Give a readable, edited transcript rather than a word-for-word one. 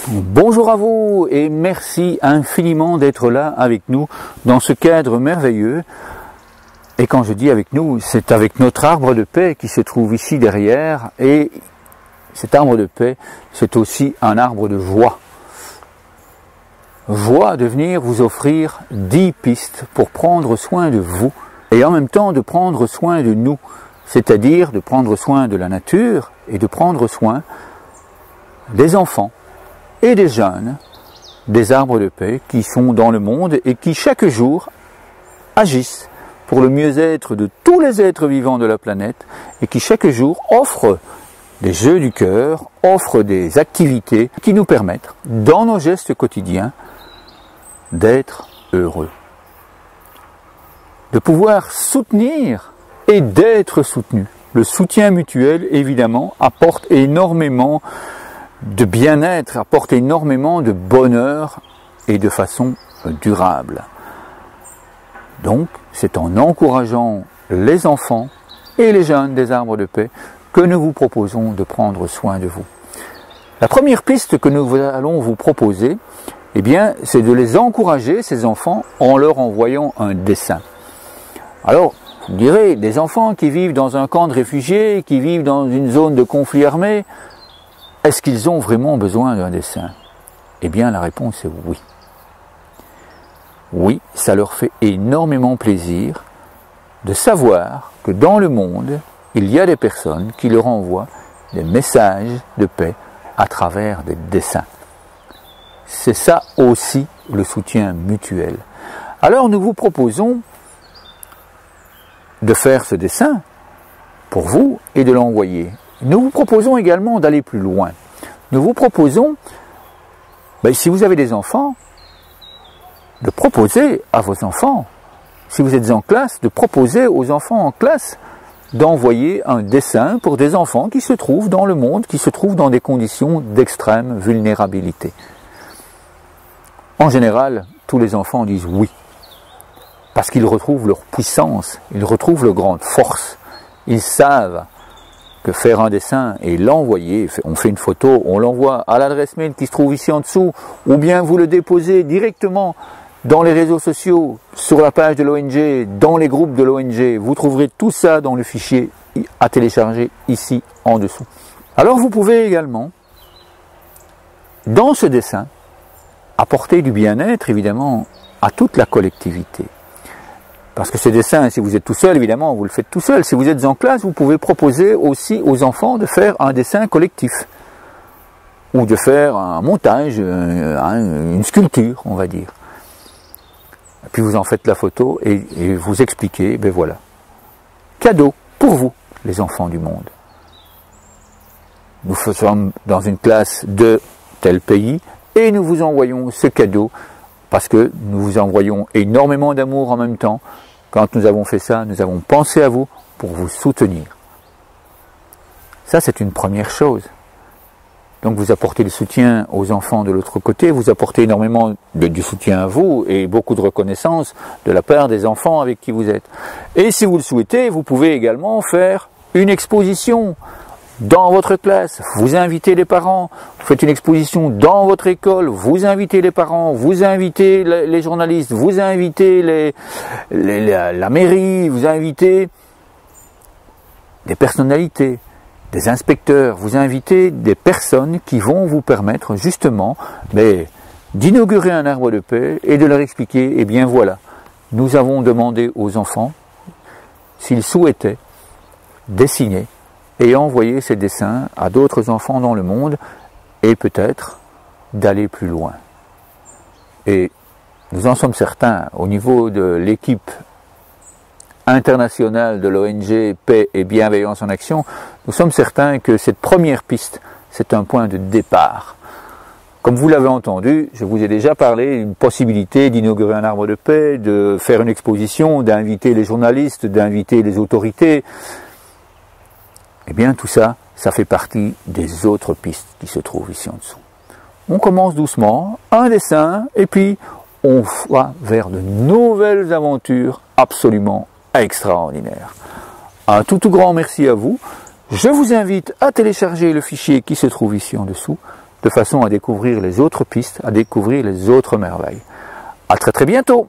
Bonjour à vous et merci infiniment d'être là avec nous dans ce cadre merveilleux. Et quand je dis avec nous, c'est avec notre arbre de paix qui se trouve ici derrière. Et cet arbre de paix, c'est aussi un arbre de joie. Joie de venir vous offrir 10 pistes pour prendre soin de vous et en même temps de prendre soin de nous, c'est-à-dire de prendre soin de la nature et de prendre soin des enfants et des jeunes, des arbres de paix qui sont dans le monde et qui chaque jour agissent pour le mieux-être de tous les êtres vivants de la planète et qui chaque jour offrent des jeux du cœur, offrent des activités qui nous permettent, dans nos gestes quotidiens, d'être heureux. De pouvoir soutenir et d'être soutenu. Le soutien mutuel, évidemment, apporte énormément de bien-être, apporte énormément de bonheur et de façon durable. Donc, c'est en encourageant les enfants et les jeunes des arbres de paix que nous vous proposons de prendre soin de vous. La première piste que nous allons vous proposer, eh bien, c'est de les encourager, ces enfants, en leur envoyant un dessin. Alors, vous me direz, des enfants qui vivent dans un camp de réfugiés, qui vivent dans une zone de conflit armé, est-ce qu'ils ont vraiment besoin d'un dessin? Eh bien, la réponse est oui. Oui, ça leur fait énormément plaisir de savoir que dans le monde, il y a des personnes qui leur envoient des messages de paix à travers des dessins. C'est ça aussi le soutien mutuel. Alors nous vous proposons de faire ce dessin pour vous et de l'envoyer. Nous vous proposons également d'aller plus loin. Nous vous proposons, si vous avez des enfants, de proposer à vos enfants, si vous êtes en classe, de proposer aux enfants en classe d'envoyer un dessin pour des enfants qui se trouvent dans le monde, qui se trouvent dans des conditions d'extrême vulnérabilité. En général, tous les enfants disent oui, parce qu'ils retrouvent leur puissance, ils retrouvent leur grande force, ils savent que faire un dessin et l'envoyer, on fait une photo, on l'envoie à l'adresse mail qui se trouve ici en dessous, ou bien vous le déposez directement dans les réseaux sociaux, sur la page de l'ONG, dans les groupes de l'ONG, vous trouverez tout ça dans le fichier à télécharger ici en dessous. Alors vous pouvez également, dans ce dessin, apporter du bien-être évidemment à toute la collectivité. Parce que ce dessin, si vous êtes tout seul, évidemment, vous le faites tout seul. Si vous êtes en classe, vous pouvez proposer aussi aux enfants de faire un dessin collectif. Ou de faire un montage, une sculpture, on va dire. Et puis vous en faites la photo et vous expliquez, ben voilà. Cadeau pour vous, les enfants du monde. Nous sommes dans une classe de tel pays et nous vous envoyons ce cadeau parce que nous vous envoyons énormément d'amour en même temps. Quand nous avons fait ça, nous avons pensé à vous pour vous soutenir. Ça, c'est une première chose. Donc vous apportez le soutien aux enfants de l'autre côté, vous apportez énormément du soutien à vous et beaucoup de reconnaissance de la part des enfants avec qui vous êtes. Et si vous le souhaitez, vous pouvez également faire une exposition dans votre classe, vous invitez les parents, vous faites une exposition dans votre école, vous invitez les parents, vous invitez les journalistes, vous invitez la mairie, vous invitez des personnalités, des inspecteurs, vous invitez des personnes qui vont vous permettre justement d'inaugurer un arbre de paix et de leur expliquer, eh bien voilà, nous avons demandé aux enfants s'ils souhaitaient dessiner et envoyer ces dessins à d'autres enfants dans le monde et peut-être d'aller plus loin. Et nous en sommes certains, au niveau de l'équipe internationale de l'ONG Paix et Bienveillance en Action, nous sommes certains que cette première piste, c'est un point de départ. Comme vous l'avez entendu, je vous ai déjà parlé d'une possibilité d'inaugurer un arbre de paix, de faire une exposition, d'inviter les journalistes, d'inviter les autorités. Eh bien, tout ça, ça fait partie des autres pistes qui se trouvent ici en dessous. On commence doucement, un dessin, et puis on va vers de nouvelles aventures absolument extraordinaires. Un tout grand merci à vous. Je vous invite à télécharger le fichier qui se trouve ici en dessous, de façon à découvrir les autres pistes, à découvrir les autres merveilles. À très très bientôt!